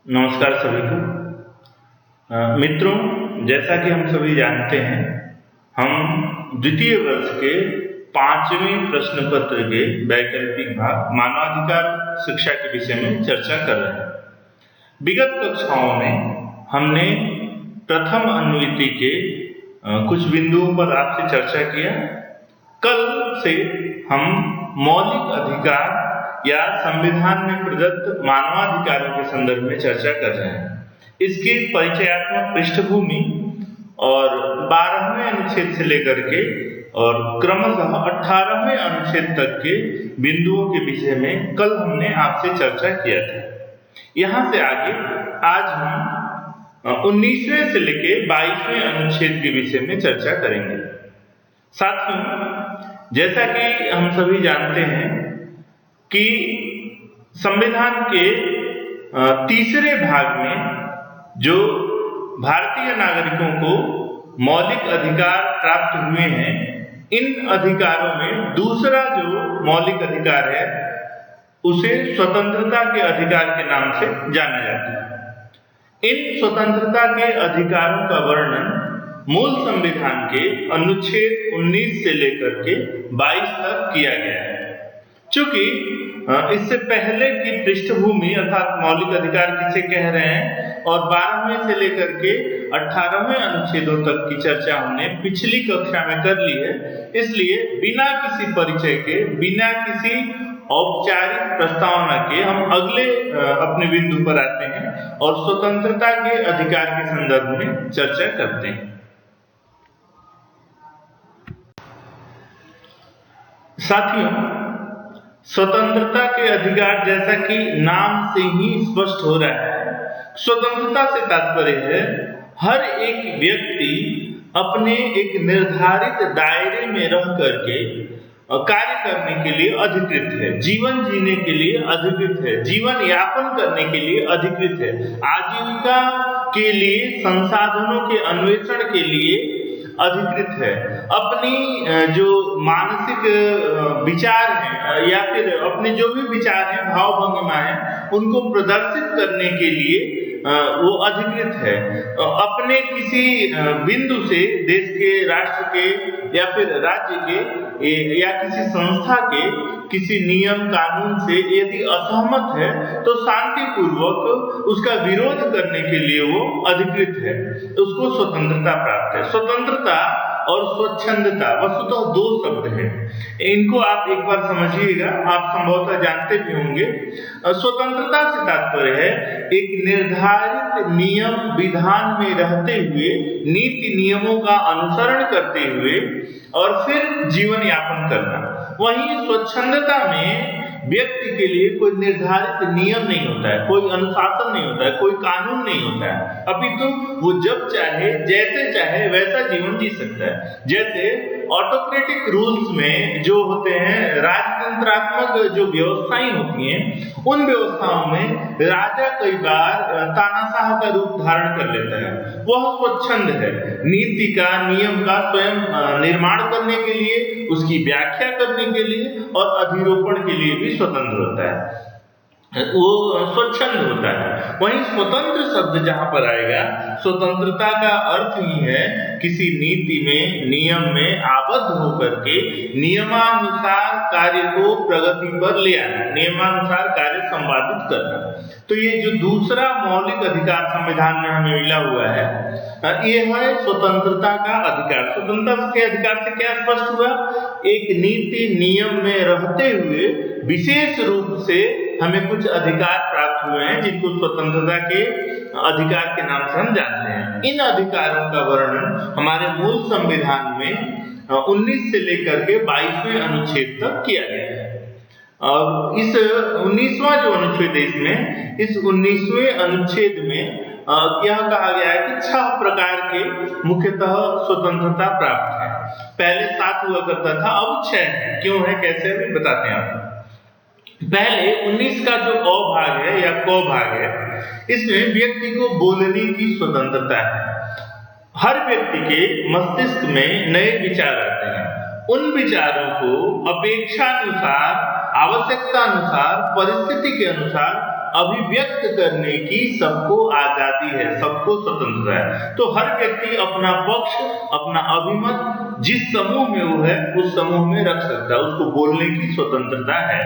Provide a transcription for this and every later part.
नमस्कार सभी को। मित्रों, जैसा कि हम सभी जानते हैं, हम द्वितीय वर्ष के 5वें प्रश्न पत्र के वैकल्पिक भाग मानवाधिकार शिक्षा के विषय में चर्चा कर रहे हैं। विगत कक्षाओं में हमने प्रथम अनुवृत्ति के कुछ बिंदुओं पर आपसे चर्चा किया। कल से हम मौलिक अधिकार या संविधान में प्रदत्त मानवाधिकारों के संदर्भ में चर्चा कर रहे हैं। इसकी परिचयात्मक पृष्ठभूमि और 12वें अनुच्छेद से लेकर के और क्रमशः 18वें अनुच्छेद तक के बिंदुओं के विषय में कल हमने आपसे चर्चा किया था। यहाँ से आगे आज हम 19वें से लेकर 22वें अनुच्छेद के विषय में चर्चा करेंगे। साथियों, जैसा कि हम सभी जानते हैं कि संविधान के तीसरे भाग में जो भारतीय नागरिकों को मौलिक अधिकार प्राप्त हुए हैं, इन अधिकारों में दूसरा जो मौलिक अधिकार है उसे स्वतंत्रता के अधिकार के नाम से जाना जाता है। इन स्वतंत्रता के अधिकारों का वर्णन मूल संविधान के अनुच्छेद 19 से लेकर के 22 तक किया गया है। चूंकि इससे पहले की पृष्ठभूमि अर्थात मौलिक अधिकार किसे कह रहे हैं और 12वें से लेकर के 18वें अनुच्छेदों तक की चर्चा हमने पिछली कक्षा में कर ली है, इसलिए बिना किसी परिचय के, बिना किसी औपचारिक प्रस्तावना के हम अगले अपने बिंदु पर आते हैं और स्वतंत्रता के अधिकार के संदर्भ में चर्चा करते हैं। साथियों, स्वतंत्रता के अधिकार जैसा कि नाम से ही स्पष्ट हो रहा है, स्वतंत्रता से तात्पर्य है हर एक व्यक्ति अपने एक निर्धारित दायरे में रह करके कार्य करने के लिए अधिकृत है, जीवन जीने के लिए अधिकृत है, जीवन यापन करने के लिए अधिकृत है, आजीविका के लिए, संसाधनों के अन्वेषण के लिए अधिकृत है, अपनी जो मानसिक विचार हैं या फिर अपने जो भी विचार हैं, भाव भंगिमा है, उनको प्रदर्शित करने के लिए वो अधिकृत है। अपने किसी बिंदु से देश के, राष्ट्र के या फिर राज्य के या किसी संस्था के किसी नियम कानून से यदि असहमत है तो शांतिपूर्वक उसका विरोध करने के लिए वो अधिकृत है, उसको स्वतंत्रता प्राप्त है। स्वतंत्रता और स्वच्छंदता वस्तुतः दो शब्द हैं, इनको आप एक बार समझिएगा, आप संभवतः जानते भी होंगे। स्वतंत्रता से तात्पर्य है एक निर्धारित नियम विधान में रहते हुए, नीति नियमों का अनुसरण करते हुए और फिर जीवन यापन करना। वहीं स्वच्छंदता में व्यक्ति के लिए कोई निर्धारित नियम नहीं होता है, कोई अनुशासन नहीं होता है, कोई कानून नहीं होता है, अपितु वो जब चाहे, जैसे चाहे वैसा जीवन जी सकता है। जैसे ऑटोक्रेटिक रूल्स में जो होते हैं, राजतंत्रात्मक जो व्यवस्थाएं होती हैं, उन व्यवस्थाओं में राजा कई बार तानाशाह का रूप धारण कर लेता है। वह स्वच्छंद है, नीति का, नियम का स्वयं निर्माण करने के लिए, उसकी व्याख्या करने के लिए और अधिरोपण के लिए भी स्वतंत्र होता है, वो स्वच्छंद होता है। वहीं स्वतंत्र शब्द जहां पर आएगा, स्वतंत्रता का अर्थ ही है किसी नीति में, नियम में आबद्ध होकर के नियमानुसार कार्य को प्रगति पर ले आना, नियमानुसार कार्य संपादित करना। तो ये जो दूसरा मौलिक अधिकार संविधान में हमें मिला हुआ है, ये है स्वतंत्रता का अधिकार। स्वतंत्रता के अधिकार से क्या स्पष्ट हुआ? एक नीति नियम में रहते हुए विशेष रूप से हमें कुछ अधिकार प्राप्त हुए हैं, जिनको स्वतंत्रता के अधिकार के नाम से हम जानते हैं। इन अधिकारों का वर्णन हमारे मूल संविधान में 19 से लेकर के 22वें अनुच्छेद तक किया गया है। और इस 19वां जो अनुच्छेद है, इसमें इस 19वें अनुच्छेद में यह कहा गया है कि 6 प्रकार के मुख्यतः स्वतंत्रता प्राप्त है। पहले 7 हुआ करता था, अब 6 है। क्यों है, कैसे है, बताते हैं आपको। पहले 19 का जो अ भाग है या क भाग है, इसमें व्यक्ति को बोलने की स्वतंत्रता है। हर व्यक्ति के मस्तिष्क में नए विचार आते हैं, उन विचारों को अपेक्षानुसार, आवश्यकता अनुसार, परिस्थिति के अनुसार अभिव्यक्त करने की सबको आजादी है, सबको स्वतंत्रता है। तो हर व्यक्ति अपना पक्ष, अपना अभिमत जिस समूह में वो है उस समूह में रख सकता है, उसको बोलने की स्वतंत्रता है।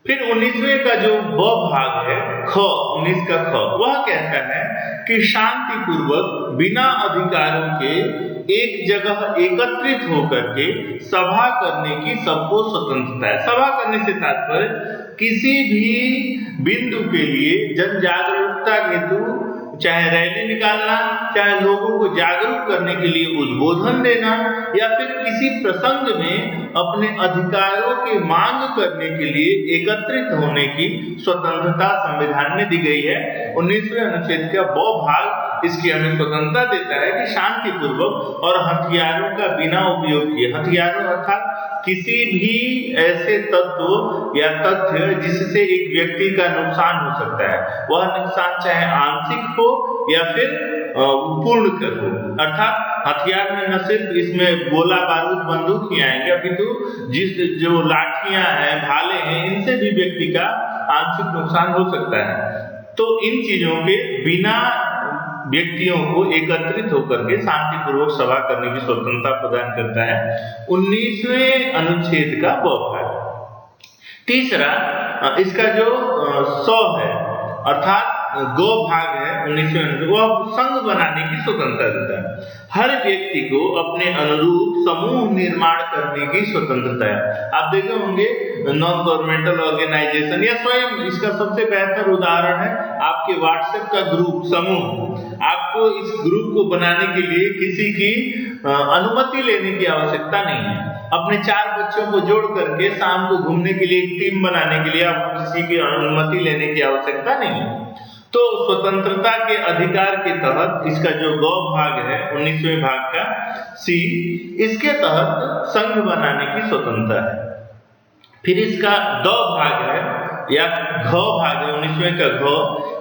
फिर 19वें का जो ब भाग है, ख, 19 का ख, वह कहता है कि शांतिपूर्वक बिना अधिकारों के एक जगह एकत्रित होकर के सभा करने की सबको स्वतंत्रता है। सभा करने से तात्पर्य किसी भी बिंदु के लिए जन जागरूकता हेतु चाहे रैली निकालना, चाहे लोगों को जागरूक करने के लिए उद्बोधन देना, या फिर किसी प्रसंग में अपने अधिकारों की मांग करने के लिए एकत्रित होने की स्वतंत्रता संविधान में दी गई है। 19वें अनुच्छेद का ब भाग इसकी हमें स्वतंत्रता देता है कि शांतिपूर्वक और हथियारों का बिना उपयोग किए, हथियारों अर्थात किसी भी ऐसे तत्व या तथ्य जिससे एक व्यक्ति का नुकसान हो सकता है, वह नुकसान चाहे आंशिक हो या फिर पूर्ण कर हो, अर्थात हथियार में न सिर्फ इसमें गोला बारूद बंदूक ही आएंगे, अपितु जो लाठियां हैं, भाले हैं, इनसे भी व्यक्ति का आंशिक नुकसान हो सकता है। तो इन चीजों के बिना व्यक्तियों को एकत्रित होकर के शांतिपूर्वक सभा करने की स्वतंत्रता प्रदान करता है 19वें अनुच्छेद का ब भाग। तीसरा इसका जो 100 है अर्थात गो भाग है 19वें, वह संघ बनाने की स्वतंत्रता देता है। हर व्यक्ति को अपने अनुरूप समूह निर्माण करने की स्वतंत्रता है। आप देखे होंगे नॉन गवर्नमेंटल ऑर्गेनाइजेशन या स्वयं, इसका सबसे बेहतर उदाहरण है आपके व्हाट्सएप का ग्रुप समूह। आपको इस ग्रुप को बनाने के लिए किसी की अनुमति लेने की आवश्यकता नहीं है। अपने 4 बच्चों को जोड़ करके शाम को घूमने के लिए एक टीम बनाने के लिए आपको किसी की अनुमति लेने की आवश्यकता नहीं है। तो स्वतंत्रता के अधिकार के तहत इसका जो ग भाग है 19वें भाग का सी, इसके तहत संघ बनाने की स्वतंत्रता है। फिर इसका द भाग है या घ भाग है 19वें का घ,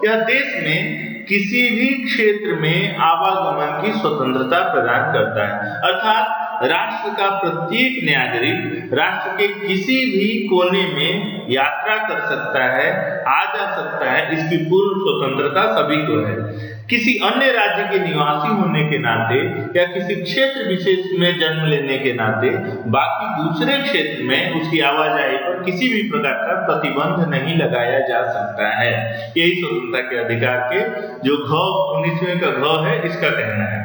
यह देश में किसी भी क्षेत्र में आवागमन की स्वतंत्रता प्रदान करता है, अर्थात राष्ट्र का प्रत्येक नागरिक राष्ट्र के किसी भी कोने में यात्रा कर सकता है, आ जा सकता है, इसकी पूर्ण स्वतंत्रता सभी को है। किसी अन्य राज्य के निवासी होने के नाते या किसी क्षेत्र विशेष में जन्म लेने के नाते बाकी दूसरे क्षेत्र में उसकी आवाजाही पर किसी भी प्रकार का प्रतिबंध नहीं लगाया जा सकता है। यही स्वतंत्रता के अधिकार के जो घ 19वें का घ है इसका कहना है।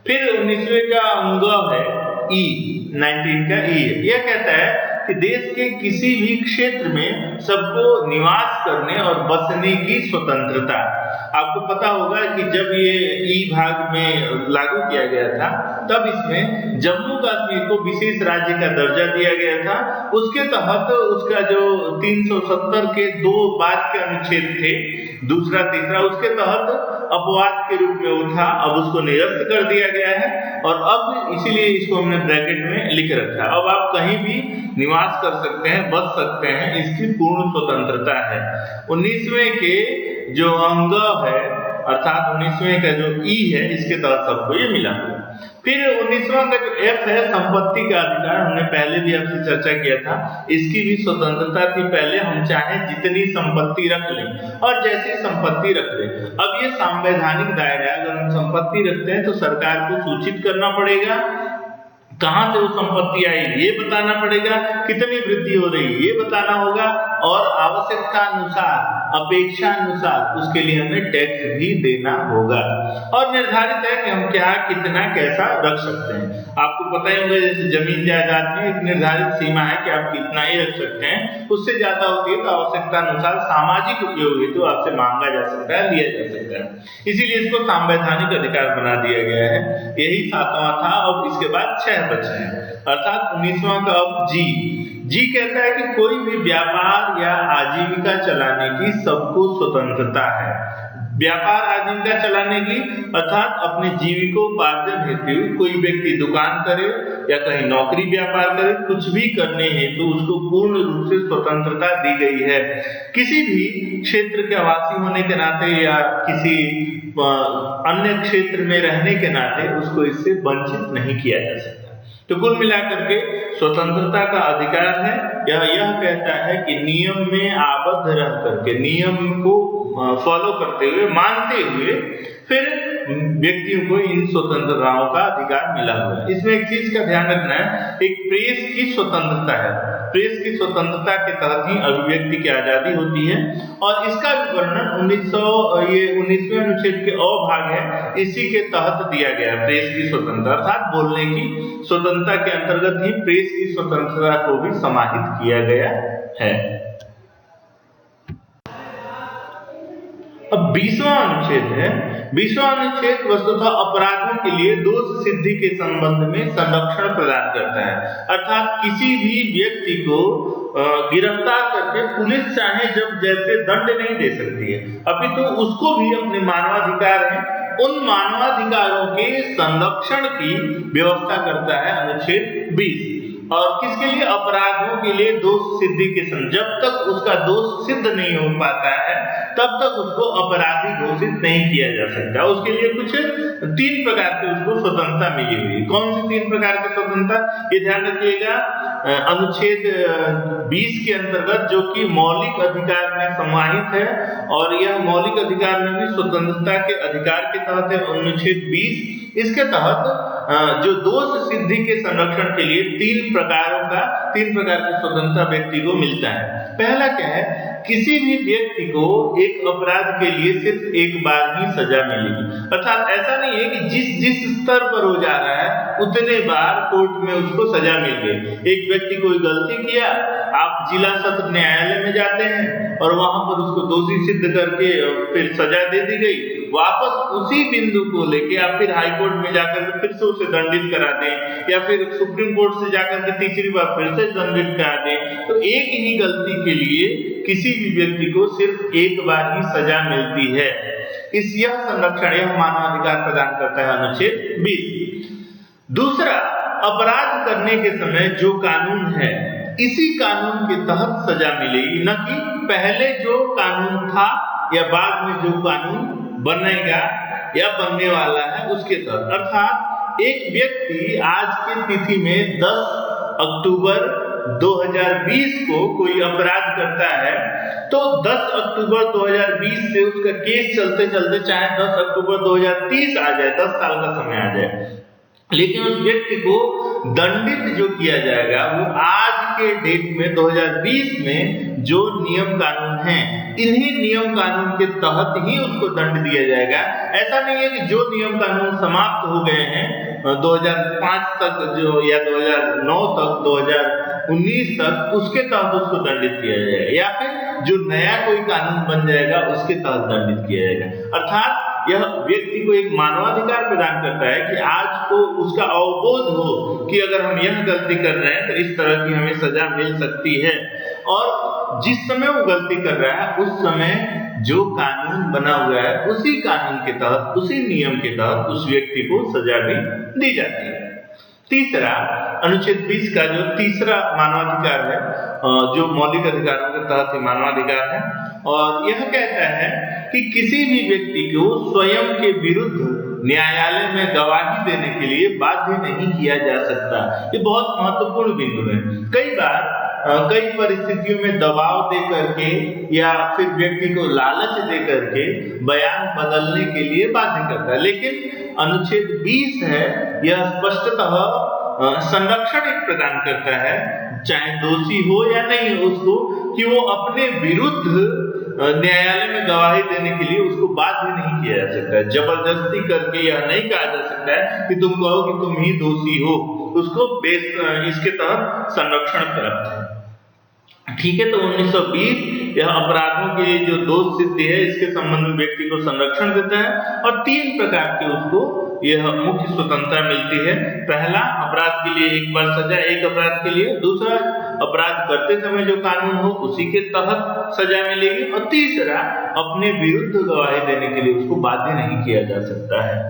फिर 19वें का अंग है ई, 19 का ई है। यह कहता है कि देश के किसी भी क्षेत्र में सबको निवास करने और बसने की स्वतंत्रता। आपको पता होगा कि जब ये ई भाग में लागू किया गया था तब इसमें जम्मू कश्मीर को विशेष राज्य का दर्जा दिया गया था। उसके तहत उसका जो 370 के 2 बाद के अनुच्छेद थे, दूसरा तीसरा, उसके तहत अपवाद के रूप में उठा, अब उसको निरस्त कर दिया गया है और अब इसीलिए इसको हमने ब्रैकेट में लिख रखा। अब आप कहीं भी निवास कर सकते हैं, बस सकते हैं, इसकी पूर्ण स्वतंत्रता है। 19वें के जो अंग है अर्थात 19वें का जो ई है इसके तहत सबको ये मिला। फिर 19वां का जो एफ है संपत्ति का अधिकार, हमने पहले भी आपसे चर्चा किया था, इसकी भी स्वतंत्रता थी। पहले हम चाहे जितनी संपत्ति रख लें और जैसी संपत्ति रख लें। अब ये संवैधानिक दायरा है, अगर हम संपत्ति रखते हैं तो सरकार को सूचित करना पड़ेगा, कहां से वो संपत्ति आई ये बताना पड़ेगा, कितनी वृद्धि हो रही है ये बताना होगा और आवश्यकता अनुसार, अपेक्षा अनुसार उसके लिए हमें टैक्स भी देना होगा और निर्धारित है कि हम क्या, कितना, कैसा रख सकते हैं। आपको पता ही होगा जैसे जमीन जायदाद में एक निर्धारित सीमा है कि आप कितना ही रख सकते हैं, उससे ज्यादा होती है तो आवश्यकता अनुसार सामाजिक उपयोग हेतु आपसे मांगा जा सकता है, लिया जा सकता है। इसीलिए इसको संवैधानिक अधिकार बना दिया गया है। यही 7वां था। अब इसके बाद 6 बचे हैं अर्थात 19वां का अब जी कहता है कि कोई भी व्यापार या आजीविका चलाने की सबको स्वतंत्रता है। व्यापार आजीविका चलाने की अर्थात अपने जीविकोपार्जन हेतु कोई व्यक्ति दुकान करे या कहीं नौकरी व्यापार करे, कुछ भी करने हेतु उसको पूर्ण रूप से स्वतंत्रता दी गई है। किसी भी क्षेत्र के आवासी होने के नाते या किसी अन्य क्षेत्र में रहने के नाते उसको इससे वंचित नहीं किया जा सकता। तो कुल मिलाकर के स्वतंत्रता का अधिकार है। यह कहता है कि नियम में आबद्ध रह करके, नियम को फॉलो करते हुए, मानते हुए फिर व्यक्तियों को इन स्वतंत्रताओं का अधिकार मिला हुआ है। इसमें एक चीज का ध्यान रखना है, एक प्रेस की स्वतंत्रता है। प्रेस की स्वतंत्रता के तहत ही अभिव्यक्ति की आजादी होती है और इसका भी वर्णन 19वें अनुच्छेद के अ भाग है, इसी के तहत दिया गया है। प्रेस की स्वतंत्रता अर्थात बोलने की स्वतंत्रता के अंतर्गत ही प्रेस की स्वतंत्रता को भी समाहित किया गया है। अब 20वां अनुच्छेद है। 20वां अनुच्छेद वस्तुतः अपराधों के लिए दोष सिद्धि के संबंध में संरक्षण प्रदान करता है। अर्थात किसी भी व्यक्ति को गिरफ्तार करके पुलिस चाहे जब जैसे दंड नहीं दे सकती है, अपितु उसको भी अपने मानवाधिकार है, उन मानवाधिकारों के संरक्षण की व्यवस्था करता है अनुच्छेद 20। और किसके लिए? अपराधों के लिए दोष सिद्धि के समय, जब तक उसका दोष सिद्ध नहीं हो पाता है तब तक उसको अपराधी घोषित नहीं किया जा सकता। उसके लिए कुछ 3 प्रकार की उसको स्वतंत्रता मिली हुई है। कौन सी 3 प्रकार की स्वतंत्रता? ये ध्यान रखिएगा, अनुच्छेद 20 के अंतर्गत जो कि मौलिक अधिकार में समाहित है, और यह मौलिक अधिकार में भी स्वतंत्रता के अधिकार के तहत है। अनुच्छेद 20 इसके तहत जो दोष सिद्धि के संरक्षण के लिए 3 प्रकार की स्वतंत्रता व्यक्ति को मिलता है। पहला क्या है? किसी भी व्यक्ति को एक अपराध के लिए सिर्फ एक बार ही सजा मिलेगी। अर्थात ऐसा नहीं है कि जिस स्तर पर हो जा रहा है उतने बार कोर्ट में उसको सजा मिल गई। एक व्यक्ति कोई गलती किया, आप जिला सत्र न्यायालय में जाते हैं और वहां पर उसको दोषी सिद्ध करके फिर सजा दे दी गई, वापस उसी बिंदु को लेके आप फिर हाई कोर्ट में जाकर के फिर से उसे दंडित करा दें, या फिर सुप्रीम कोर्ट से जाकर के तीसरी बार फिर से दंडित करा दें, तो एक ही गलती के लिए किसी भी व्यक्ति को सिर्फ एक बार ही सजा मिलती है। यह संरक्षण, यह मानवाधिकार प्रदान करता है अनुच्छेद 20। दूसरा, अपराध करने के समय जो कानून है इसी कानून के तहत सजा मिलेगी, न कि पहले जो कानून था या बाद में जो कानून बनेगा या बनने वाला है उसके तहत। अर्थात एक व्यक्ति आज की तिथि में 10 अक्टूबर 2020 को कोई अपराध करता है, तो 10 अक्टूबर 2020 से उसका केस चलते चलते चाहे 10 अक्टूबर 2030 आ जाए, 10 साल का समय आ जाए, लेकिन उस व्यक्ति को दंडित जो किया जाएगा वो आज के डेट में 2020 में जो नियम कानून हैं, इन्हीं नियम कानून के तहत ही उसको दंड दिया जाएगा। ऐसा नहीं है कि जो नियम कानून समाप्त हो गए हैं 2005 तक जो, या 2009 तक, 2019 तक, उसके तहत उसको दंडित किया जाएगा, या फिर जो नया कोई कानून बन जाएगा उसके तहत दंडित किया जाएगा। अर्थात यह व्यक्ति को एक मानवाधिकार प्रदान करता है कि आज को उसका अवबोध हो कि अगर हम यह गलती कर रहे हैं तो इस तरह की हमें सजा मिल सकती है, और जिस समय वो गलती कर रहा है उस समय जो कानून बना हुआ है उसी कानून के तहत, उसी नियम के तहत उस व्यक्ति को सजा भी दी जाती है। तीसरा, अनुच्छेद 20 का जो तीसरा मानवाधिकार है, जो मौलिक अधिकारों के तहत मानवाधिकार है, और यह कहता है कि किसी भी व्यक्ति को स्वयं के विरुद्ध न्यायालय में गवाही देने के लिए बाध्य नहीं किया जा सकता। ये बहुत महत्वपूर्ण बिंदु है। कई बार कई परिस्थितियों में दबाव दे करके या फिर व्यक्ति को लालच दे करके बयान बदलने के लिए बाध्य करता है, लेकिन अनुच्छेद 20 है यह स्पष्टतः संरक्षण एक प्रदान करता है, चाहे दोषी हो या नहीं हो उसको, कि वो अपने विरुद्ध न्यायालय में गवाही देने के लिए उसको बाध्य नहीं किया जा सकता है। जबरदस्ती करके यह नहीं कहा जा सकता है कि तुम कहो कि तुम ही दोषी हो, उसको इसके तहत संरक्षण प्राप्त है। ठीक है, तो 1920 यह अपराधों के जो दोष सिद्धि है इसके संबंध में व्यक्ति को संरक्षण देता है, और 3 प्रकार के उसको यह मुख्य स्वतंत्रता मिलती है। पहला, अपराध के लिए एक बार सजा, एक अपराध के लिए। दूसरा, अपराध करते समय जो कानून हो उसी के तहत सजा मिलेगी। और तीसरा, अपने विरुद्ध गवाही देने के लिए उसको बाध्य नहीं किया जा सकता है।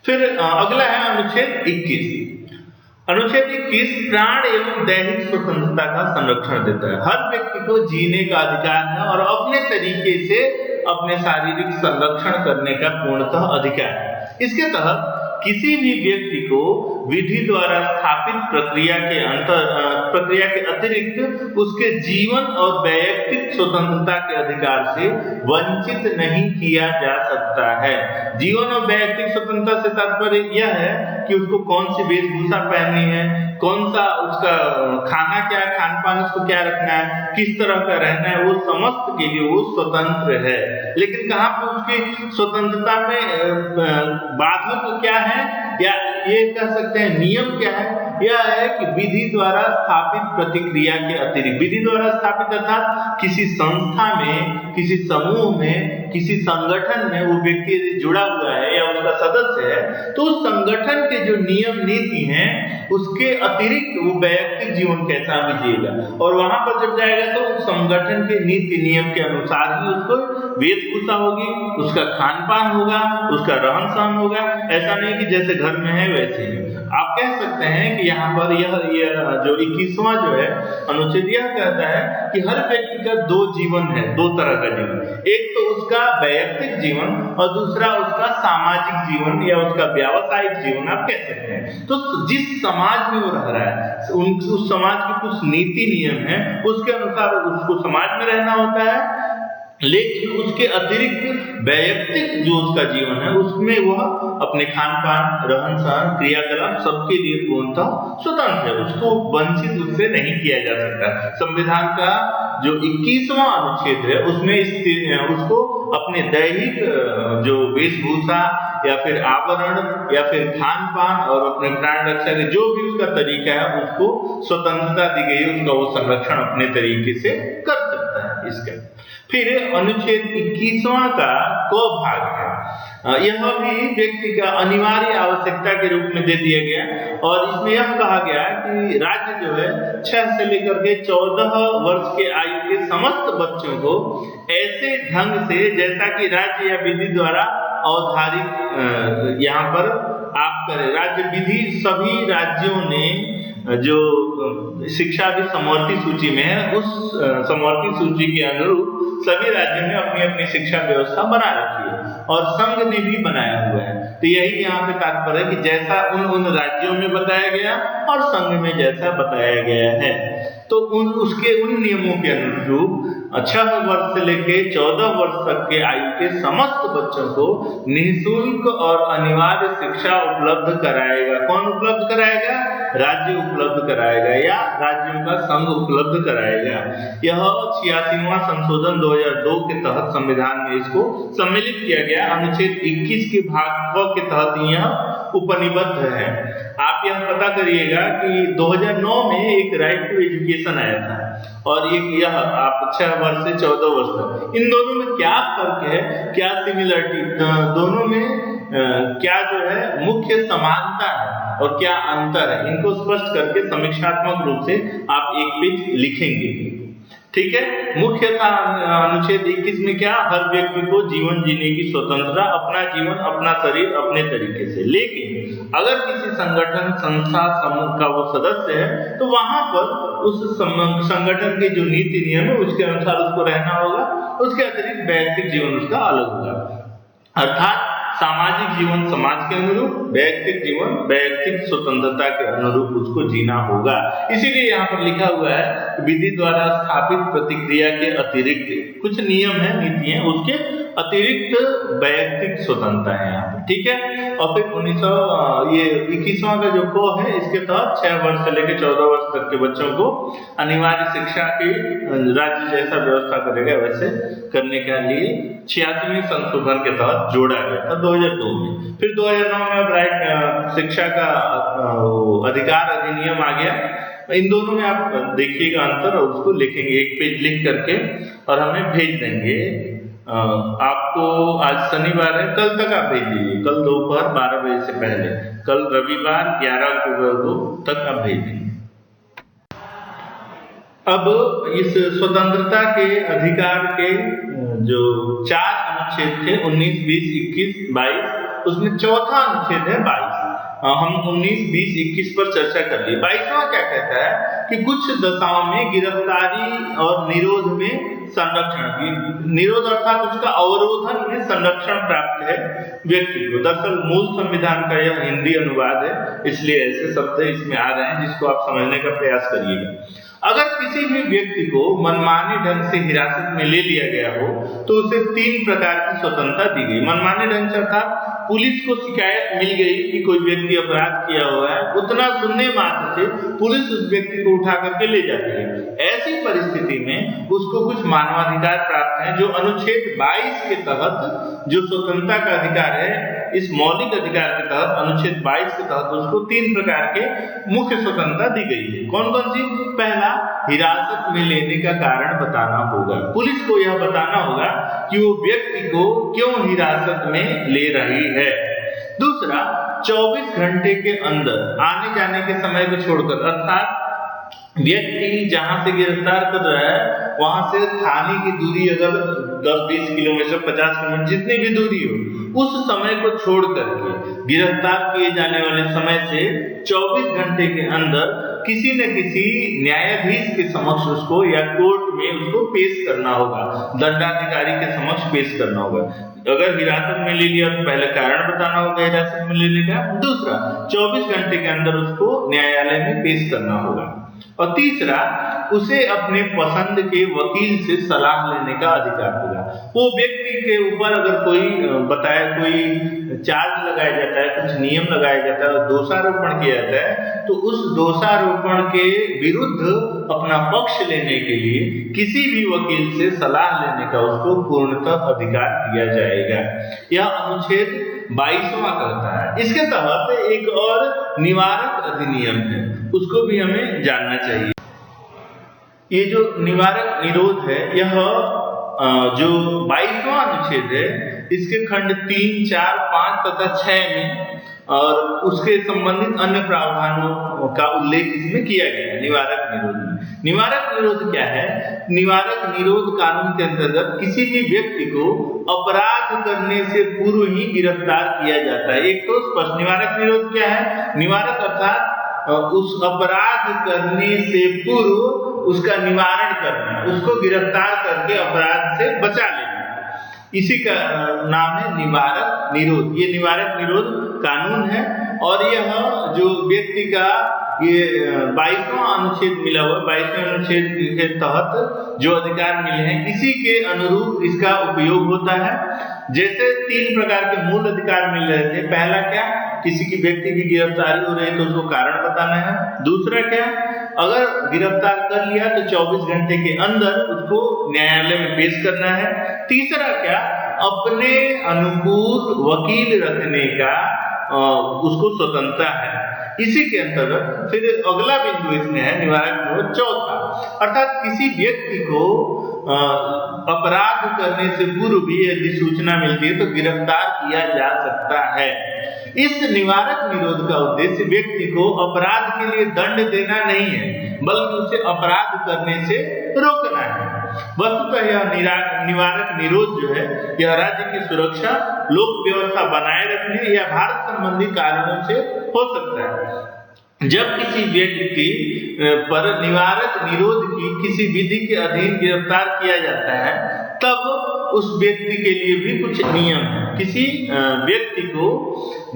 फिर अगला है अनुच्छेद 21। अनुच्छेद 21 प्राण एवं दैहिक स्वतंत्रता का संरक्षण देता है। हर व्यक्ति को जीने का अधिकार है और अपने तरीके से अपने शारीरिक संरक्षण करने का पूर्णतः अधिकार है। इसके तहत किसी भी व्यक्ति को विधि द्वारा स्थापित प्रक्रिया के अतिरिक्त उसके जीवन और वैयक्तिक स्वतंत्रता के अधिकार से वंचित नहीं किया जा सकता है। जीवन और वैयक्तिक स्वतंत्रता से तात्पर्य यह है कि उसको कौन सी वेशभूषा पहननी है, कौन सा उसका खाना क्या है, खान पान उसको क्या रखना है, किस तरह का रहना है, वो समस्त के लिए वो स्वतंत्र है। लेकिन कहाँ पे उसकी स्वतंत्रता में बाधक क्या है, या ये कह सकते हैं नियम क्या है, यह है कि विधि द्वारा स्थापित प्रतिक्रिया के अतिरिक्त, विधि द्वारा स्थापित अर्थात किसी संस्था में, किसी समूह में, किसी संगठन में वो व्यक्ति जुड़ा हुआ है या उसका सदस्य है, तो उस संगठन के जो नियम नीति हैं उसके अतिरिक्त वो वैयक्तिक जीवन कैसा भी जिएगा, और वहां पर जब जाएगा तो उस संगठन के नीति नियम के अनुसार ही उसको वेशभूषा होगी, उसका खान पान होगा, उसका रहन सहन होगा। ऐसा नहीं कि जैसे घर में है वैसे ही। आप कह सकते हैं कि यहाँ पर यह जो 21वां जो है अनुच्छेद यह कहता है कि हर व्यक्ति का दो जीवन है, दो तरह का जीवन, एक तो उसका वैयक्तिक जीवन और दूसरा उसका सामाजिक जीवन या उसका व्यावसायिक जीवन आप कह सकते हैं। तो जिस समाज में वो रह रहा है उस समाज के कुछ नीति नियम है, उसके अनुसार उसको समाज में रहना होता है, लेकिन उसके अतिरिक्त वैयक्तिक जो उसका जीवन है उसमें वह अपने खान पान, रहन सहन, क्रियाकलाप सबके लिए पूर्णतः स्वतंत्र है, उसको वंचित उससे नहीं किया जा सकता। संविधान का जो 21वां अनुच्छेद है उसमें उसको अपने दैहिक जो वेशभूषा या फिर आवरण या फिर खान पान और अपने प्राण रक्षा के जो भी उसका तरीका है उसको स्वतंत्रता दी गई है, उसका वो संरक्षण अपने तरीके से कर सकता है। इसका फिर अनुच्छेद 21वां का क भाग है, यह भी व्यक्ति का अनिवार्य आवश्यकता के रूप में दे दिया गया, और इसमें यह कहा गया कि राज्य जो है 6 से लेकर के 14 वर्ष के आयु के समस्त बच्चों को ऐसे ढंग से जैसा कि राज्य या विधि द्वारा अवधारित यहाँ पर आप करें। राज्य विधि सभी राज्यों ने जो शिक्षा भी समवर्ती सूची में है, उस समवर्ती सूची के अनुरूप सभी राज्यों ने अपनी अपनी शिक्षा व्यवस्था बना रखी है और संघ ने भी बनाया हुआ है। तो यही यहाँ पे तात्पर्य है कि जैसा उन राज्यों में बताया गया और संघ में जैसा बताया गया है, तो उन नियमों के अनुरूप 6 वर्ष से लेकर 14 वर्ष तक के आयु के समस्त बच्चों को निःशुल्क और अनिवार्य शिक्षा उपलब्ध कराएगा। कौन उपलब्ध कराएगा? राज्य उपलब्ध कराएगा या राज्यों का संघ उपलब्ध कराएगा। यह 86वां संशोधन 2002 के तहत संविधान में इसको सम्मिलित किया गया। अनुच्छेद 21 के भाग क के तहत यह उपनिबद्ध है। आप यह पता करिएगा कि 2009 में एक राइट टू एजुकेशन आया था और यह आप 6 वर्ष से 14 वर्ष तक, इन दोनों में क्या फर्क है, क्या सिमिलरिटी, दोनों में क्या जो है मुख्य समानता है और क्या अंतर है, इनको स्पष्ट करके समीक्षात्मक रूप से आप एक पेज लिखेंगे। ठीक है। मुख्यतः अनुच्छेद 21 में क्या, हर व्यक्ति को जीवन जीने की स्वतंत्रता, अपना जीवन, अपना शरीर अपने तरीके से। लेकिन अगर किसी संगठन, संस्था, समूह का वो सदस्य है तो वहां पर उस संगठन के जो नीति नियम है उसके अनुसार उसको रहना होगा, उसके अतिरिक्त वैयक्तिक जीवन उसका अलग होगा। अर्थात सामाजिक जीवन समाज के अनुरूप, वैयक्तिक जीवन वैयक्तिक स्वतंत्रता के अनुरूप उसको जीना होगा। इसीलिए यहाँ पर लिखा हुआ है विधि द्वारा स्थापित प्रतिक्रिया के अतिरिक्त कुछ नियम है, नीति है, उसके अतिरिक्त वैयक्तिक स्वतंत्रता है यहाँ पर। ठीक है। और फिर 21वां का जो को है, इसके तहत 6 वर्ष से लेकर 14 वर्ष तक के बच्चों को अनिवार्य शिक्षा की राज्य जैसा व्यवस्था करेगा वैसे करने के लिए 86वें संशोधन के तहत जोड़ा गया था 2002 में। फिर 2009 में राइट शिक्षा का अधिकार अधिनियम आ गया। इन दोनों में आप देखिएगा अंतर और उसको लिखेंगे, एक पेज लिख करके और हमें भेज देंगे। आपको आज शनिवार है, कल तक आप भेज दीजिए, कल दोपहर 12 बजे से पहले, कल रविवार 11 अक्टूबर को तक आप भेज देंगे। अब इस स्वतंत्रता के अधिकार के जो 4 अनुच्छेद थे 19, 20, 21, 22, उसमें चौथा अनुच्छेद है 22 हम 19, 20, 21 पर चर्चा कर ली। 22वां क्या कहता है कि कुछ दशाओं में गिरफ्तारी और निरोध में संरक्षण, निरोध अर्थात उसका अवरोधन में संरक्षण प्राप्त है व्यक्ति को। दरअसल मूल संविधान का यह हिंदी अनुवाद है, इसलिए ऐसे शब्द इसमें आ रहे हैं जिसको आप समझने का प्रयास करिएगा। अगर किसी भी व्यक्ति को मनमाने ढंग से हिरासत में ले लिया गया हो तो उसे 3 प्रकार की स्वतंत्रता दी गई। मनमाने ढंग से अर्थात पुलिस को शिकायत मिल गई कि कोई व्यक्ति अपराध किया हुआ है, उतना सुनने मात्र से पुलिस उस व्यक्ति को उठा करके ले जाती है। ऐसी परिस्थिति में उसको कुछ मानवाधिकार प्राप्त है जो अनुच्छेद 22 के तहत जो स्वतंत्रता का अधिकार है, इस मौलिक अधिकार के तहत अनुच्छेद 22 के तहत उसको 3 प्रकार के मुख्य स्वतंत्रता दी गई है। कौन कौन सी? पहला, हिरासत में लेने का कारण बताना होगा। पुलिस को यह बताना होगा कि वो व्यक्ति को क्यों हिरासत में ले रही है। दूसरा, 24 घंटे के अंदर आने जाने के समय को छोड़कर, अर्थात व्यक्ति जहां से गिरफ्तार कर रहा है वहां से थाने की दूरी अगर 10-20 किलोमीटर, 50 किलोमीटर, जितनी भी दूरी हो, उस समय को छोड़ करके गिरफ्तार किए जाने वाले समय से 24 घंटे के अंदर किसी न किसी न्यायाधीश के समक्ष उसको या कोर्ट में उसको पेश करना होगा, दंडाधिकारी के समक्ष पेश करना होगा। अगर हिरासत में ले लिया तो पहले कारण बताना होगा हिरासत में लेने का। दूसरा, 24 घंटे के अंदर उसको न्यायालय में पेश करना होगा। और तीसरा, उसे अपने पसंद के वकील से सलाह लेने का अधिकार होगा। वो व्यक्ति के ऊपर अगर कोई कोई चार्ज लगाया जाता है, कुछ नियम लगाया जाता है, दोषारोपण किया जाता है, तो उस दोषारोपण के विरुद्ध अपना पक्ष लेने के लिए किसी भी वकील से सलाह लेने का उसको पूर्णतः अधिकार दिया जाएगा। यह अनुच्छेद 22वां कहता है। इसके तहत एक और निवारक अधिनियम है, उसको भी हमें जानना चाहिए। ये जो निवारक निरोध है, यह जो 22वां अनुच्छेद है, इसके खंड 3, 4, 5 तथा 6 में और उसके संबंधित अन्य प्रावधानों का उल्लेख इसमें किया गया है निवारक निरोध में। निवारक निरोध क्या है? निवारक निरोध कानून के अंतर्गत किसी भी व्यक्ति को अपराध करने से पूर्व ही गिरफ्तार किया जाता है। एक तो स्पष्ट निवारक निरोध क्या है? निवारक अर्थात उस अपराध करने से पूर्व उसका निवारण करना, उसको गिरफ्तार करके अपराध से बचा लेना, इसी का नाम है निवारक निरोध। ये निवारक निरोध कानून है और यह जो व्यक्ति का ये 22वां अनुच्छेद मिला हुआ, 22वें अनुच्छेद के तहत जो अधिकार मिले हैं, इसी के अनुरूप इसका उपयोग होता है। जैसे 3 प्रकार के मूल अधिकार मिल रहे थे। पहला क्या? किसी की व्यक्ति की गिरफ्तारी हो रही है तो उसको कारण बताना है। दूसरा क्या? अगर गिरफ्तार कर लिया तो 24 घंटे के अंदर उसको न्यायालय में पेश करना है। तीसरा क्या? अपने अनुकूल वकील रखने का उसको स्वतंत्रता है। इसी के अंतर्गत फिर अगला बिंदु इसमें है निवारक निरोध चौथा, अर्थात किसी व्यक्ति को अपराध करने से पूर्व भी यदि सूचना मिलती है तो गिरफ्तार किया जा सकता है। इस निवारक निरोध का उद्देश्य व्यक्ति को अपराध के लिए दंड देना नहीं है, बल्कि उसे अपराध करने से रोकना है। वस्तुतः यह निवारक निरोध जो है, यह राज्य की सुरक्षा, लोक व्यवस्था बनाए रखने या भारत संबंधी कारणों से हो सकता है। जब किसी व्यक्ति पर निवारक निरोध की किसी विधि के अधीन गिरफ्तार किया जाता है, तब उस व्यक्ति के लिए भी कुछ नियम है। किसी व्यक्ति को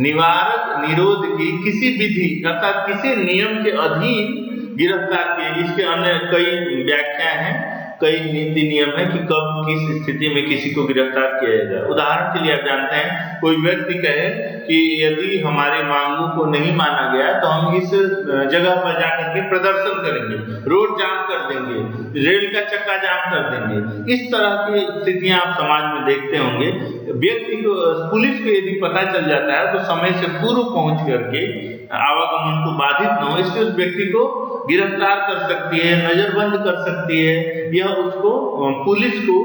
निवारक निरोध की किसी विधि अर्थात किसी नियम के अधीन गिरफ्तार किए, इसके अन्य कई व्याख्या हैं, कई नीति नियम है कि कब किस स्थिति में किसी को गिरफ्तार किया जाए। उदाहरण के लिए आप जानते हैं, कोई व्यक्ति कहे कि यदि हमारे मांगों को नहीं माना गया तो हम इस जगह पर जाकर के प्रदर्शन करेंगे, रोड जाम कर देंगे, रेल का चक्का जाम कर देंगे। इस तरह की स्थितियां आप समाज में देखते होंगे। व्यक्ति को, पुलिस को यदि पता चल जाता है तो समय से पूर्व पहुंच करके आवागमन को बाधित न हो, इसलिए उस व्यक्ति को गिरफ्तार कर सकती है, नजरबंद कर सकती है। यह उसको पुलिस को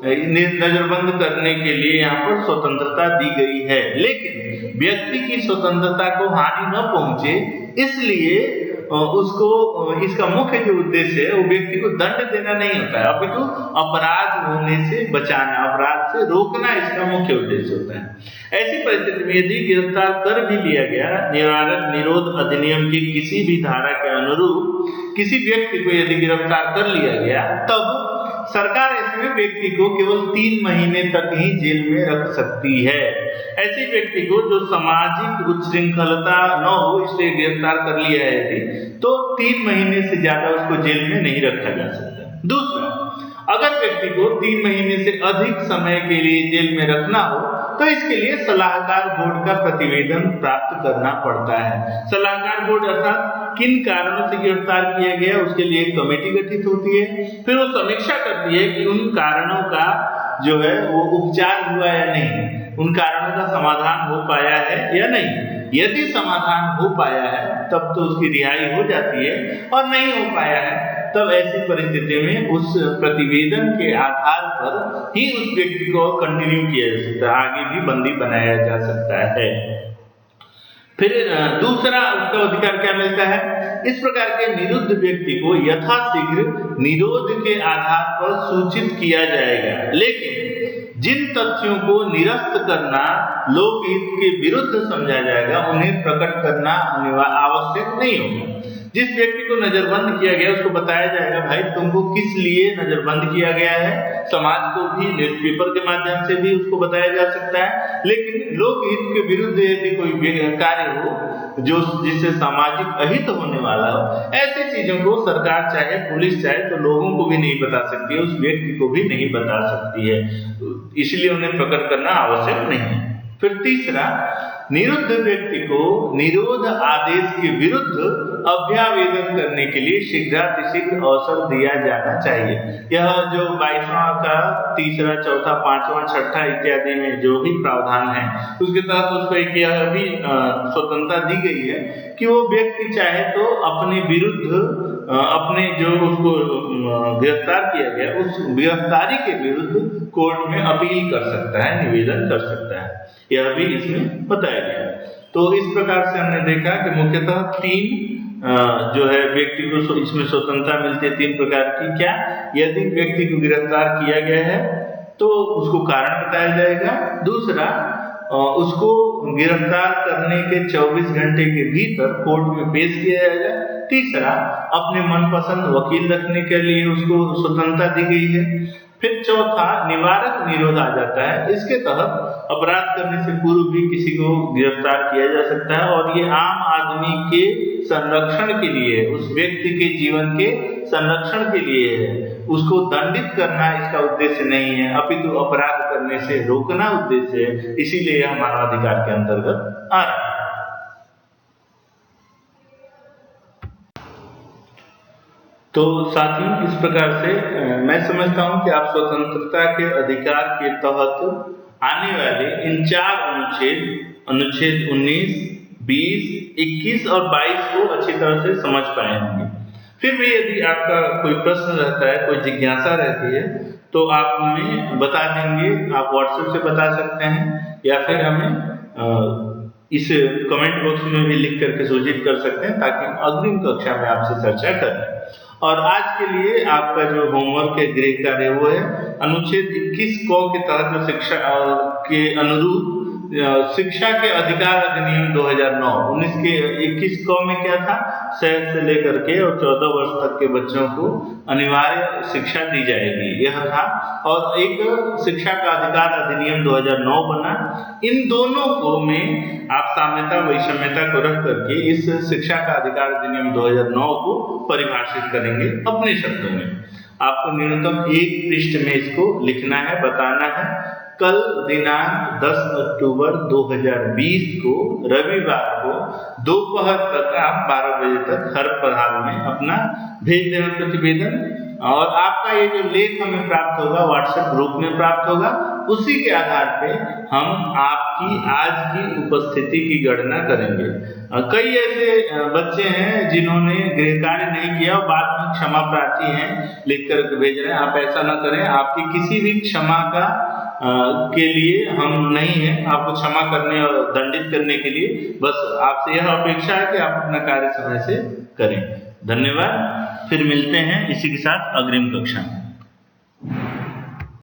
नजरबंद करने के लिए यहाँ पर स्वतंत्रता दी गई है। लेकिन व्यक्ति की स्वतंत्रता को हानि न पहुंचे, इसलिए उसको इसका मुख्य जो उद्देश्य है वो व्यक्ति को दंड देना नहीं होता है, अपितु अपराध होने से बचाना, अपराध से रोकना इसका मुख्य उद्देश्य होता है। ऐसी परिस्थिति में यदि गिरफ्तार कर भी लिया गया, निवारक निरोध अधिनियम की किसी भी धारा के अनुरूप किसी व्यक्ति को यदि गिरफ्तार कर लिया गया, तब सरकार ऐसे व्यक्ति को केवल 3 महीने तक ही जेल में रख सकती है। ऐसे व्यक्ति को जो सामाजिक उच्छृंखलता न हो इसलिए गिरफ्तार कर लिया है यदि, तो 3 महीने से ज्यादा उसको जेल में नहीं रखा जा सकता। दूसरा, अगर व्यक्ति को 3 महीने से अधिक समय के लिए जेल में रखना हो तो इसके लिए सलाहकार बोर्ड का प्रतिवेदन प्राप्त करना पड़ता है। सलाहकार बोर्ड अर्थात किन कारणों से गिरफ्तार किया गया उसके लिए एक कमेटी गठित होती है, फिर वो समीक्षा करती है कि उन कारणों का जो है वो उपचार हुआ या नहीं, उन कारणों का समाधान हो पाया है या नहीं। यदि समाधान हो पाया है तब तो उसकी रिहाई हो जाती है, और नहीं हो पाया है तब ऐसी परिस्थिति में उस प्रतिवेदन के आधार पर ही उस व्यक्ति को कंटिन्यू किया जा सकता है, आगे भी बंदी बनाया जा सकता है। फिर दूसरा उसका अधिकार क्या मिलता है, इस प्रकार के निरुद्ध व्यक्ति को यथाशीघ्र निरोध के आधार पर सूचित किया जाएगा, लेकिन जिन तथ्यों को निरस्त करना लोकहित के विरुद्ध समझा जाएगा उन्हें प्रकट करना आवश्यक नहीं होगा। जिस व्यक्ति को नजरबंद किया गया उसको बताया जाएगा भाई तुमको किस लिए नजरबंद किया गया है, समाज को भी न्यूज़पेपर के माध्यम से भी उसको बताया जा सकता है। लेकिन लोकहित के विरुद्ध यदि कोई कार्य हो जो जिससे सामाजिक अहित होने वाला हो, ऐसी चीजों को सरकार चाहे पुलिस चाहे तो लोगों को भी नहीं बता सकती है, उस व्यक्ति को भी नहीं बता सकती है, इसलिए उन्हें प्रकट करना आवश्यक नहीं है। फिर तीसरा, निरुद्ध व्यक्ति को निरोध आदेश के विरुद्ध अभ्यावेदन करने के लिए शीघ्रातिशीघ्र अवसर दिया जाना चाहिए। यह जो 22वां का तीसरा, चौथा, पांचवा, छठा इत्यादि में जो भी प्रावधान है उसके तहत उसको एक यह भी स्वतंत्रता दी गई है कि वो व्यक्ति चाहे तो अपने विरुद्ध अपने जो उसको गिरफ्तार किया गया उस गिरफ्तारी के विरुद्ध कोर्ट में अपील कर सकता है, निवेदन कर सकता है, यह भी इसमें बताया गया। तो इस प्रकार से हमने देखा कि मुख्यतः 3 जो है व्यक्ति को इसमें स्वतंत्रता मिलती है 3 प्रकार की। क्या, यदि व्यक्ति को गिरफ्तार किया गया है तो उसको कारण बताया जाएगा। दूसरा, उसको गिरफ्तार करने के 24 घंटे के भीतर कोर्ट में पेश किया जाएगा। तीसरा, अपने मनपसंद वकील रखने के लिए उसको स्वतंत्रता दी गई है। फिर चौथा, निवारक निरोध आ जाता है, इसके तहत अपराध करने से पूर्व भी किसी को गिरफ्तार किया जा सकता है और ये आम आदमी के संरक्षण के लिए, उस व्यक्ति के जीवन के संरक्षण के लिए है, उसको दंडित करना इसका उद्देश्य नहीं है, अपितु अपराध करने से रोकना उद्देश्य है, इसीलिए यह मानवाधिकार के अंतर्गत आ रहा है। तो साथियों, इस प्रकार से मैं समझता हूं कि आप स्वतंत्रता के अधिकार के तहत आने वाले इन 4 अनुच्छेद 19, 20, 21 और 22 को अच्छी तरह से समझ पाए होंगे। फिर भी यदि आपका कोई प्रश्न रहता है, कोई जिज्ञासा रहती है, तो आप हमें बता देंगे, आप व्हाट्सएप से बता सकते हैं या फिर हमें इस कमेंट बॉक्स में भी लिख करके सूचित कर सकते हैं ताकि हम अग्रिम कक्षा में आपसे चर्चा करें। और आज के लिए आपका जो होमवर्क है, गृह कार्य, वो है अनुच्छेद 21 क के तहत जो शिक्षा के अनुरूप शिक्षा के अधिकार अधिनियम 2009, 19 के 21 क में क्या था, 6 से लेकर के और 14 वर्ष तक के बच्चों को अनिवार्य शिक्षा दी जाएगी, यह था। और एक शिक्षा का अधिकार अधिनियम 2009 बना। इन दोनों को में आप साम्यता वैषम्यता को रख करके इस शिक्षा का अधिकार अधिनियम 2009 को परिभाषित करेंगे अपने शब्दों में। आपको न्यूनतम 1 पृष्ठ में इसको लिखना है, बताना है। कल दिनांक 10 अक्टूबर 2020 को रविवार को दोपहर तक आप 12 बजे तक हर प्रहाल में अपना भेज देना प्रतिवेदन। और आपका ये जो लेख हमें प्राप्त होगा व्हाट्सएप ग्रुप में प्राप्त होगा, उसी के आधार पे हम आपकी आज की उपस्थिति की गणना करेंगे। कई ऐसे बच्चे हैं जिन्होंने गृह कार्य नहीं किया और बाद में क्षमा प्रार्थी हैं, लिख कर भेज रहे हैं। आप ऐसा न करें, आपकी किसी भी क्षमा का के लिए हम नहीं हैं, आपको क्षमा करने और दंडित करने के लिए। बस आपसे यह अपेक्षा है कि आप अपना कार्य समय से करें। धन्यवाद। फिर मिलते हैं इसी के साथ अग्रिम कक्षा में।